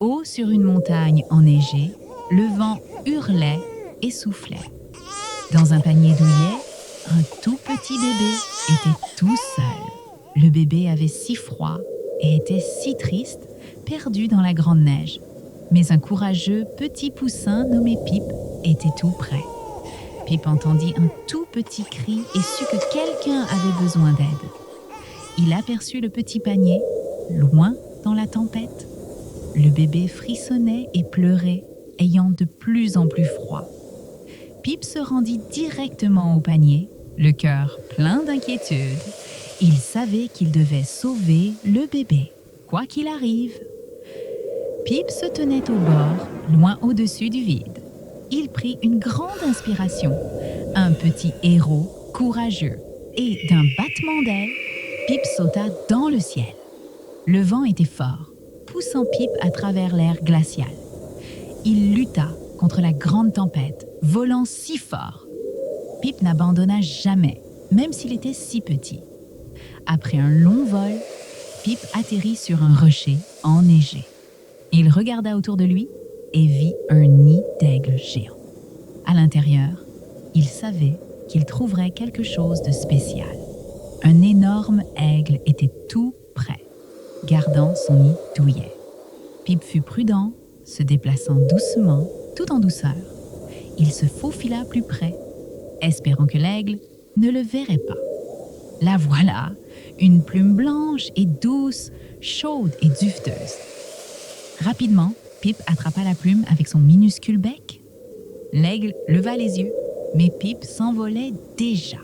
Haut sur une montagne enneigée, le vent hurlait et soufflait. Dans un panier douillet, un tout petit bébé était tout seul. Le bébé avait si froid et était si triste, perdu dans la grande neige. Mais un courageux petit poussin nommé Pip était tout près. Pip entendit un tout petit cri et sut que quelqu'un avait besoin d'aide. Il aperçut le petit panier, loin dans la tempête. Le bébé frissonnait et pleurait, ayant de plus en plus froid. Pip se rendit directement au panier, le cœur plein d'inquiétude. Il savait qu'il devait sauver le bébé, quoi qu'il arrive. Pip se tenait au bord, loin au-dessus du vide. Il prit une grande inspiration, un petit héros courageux, et d'un battement d'ailes, Pip sauta dans le ciel. Le vent était fort, poussant Pip à travers l'air glacial. Il lutta contre la grande tempête, volant si fort. Pip n'abandonna jamais, même s'il était si petit. Après un long vol, Pip atterrit sur un rocher enneigé. Il regarda autour de lui et vit un nid d'aigle géant. À l'intérieur, il savait qu'il trouverait quelque chose de spécial. Un énorme aigle était tout près, gardant son nid douillet. Pip fut prudent, se déplaçant doucement, tout en douceur. Il se faufila plus près, espérant que l'aigle ne le verrait pas. La voilà, une plume blanche et douce, chaude et duveteuse. Rapidement, Pip attrapa la plume avec son minuscule bec. L'aigle leva les yeux, mais Pip s'envolait déjà.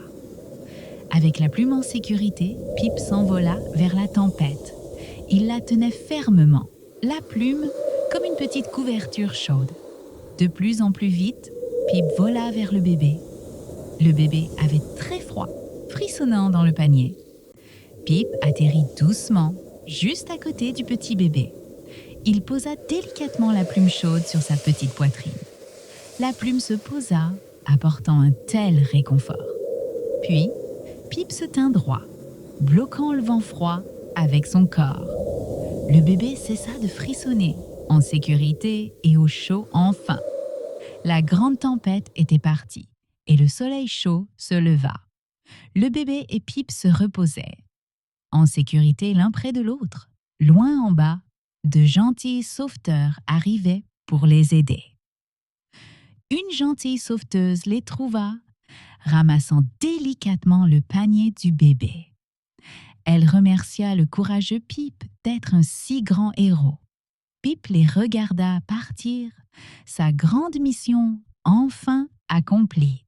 Avec la plume en sécurité, Pip s'envola vers la tempête. Il la tenait fermement, la plume comme une petite couverture chaude. De plus en plus vite, Pip vola vers le bébé. Le bébé avait très froid, frissonnant dans le panier. Pip atterrit doucement, juste à côté du petit bébé. Il posa délicatement la plume chaude sur sa petite poitrine. La plume se posa, apportant un tel réconfort. Puis, Pip se tint droit, bloquant le vent froid avec son corps. Le bébé cessa de frissonner, en sécurité et au chaud enfin. La grande tempête était partie et le soleil chaud se leva. Le bébé et Pip se reposaient, en sécurité l'un près de l'autre. Loin en bas, de gentils sauveteurs arrivaient pour les aider. Une gentille sauveteuse les trouva, ramassant délicatement le panier du bébé. Elle remercia le courageux Pip d'être un si grand héros. Pip les regarda partir, sa grande mission enfin accomplie.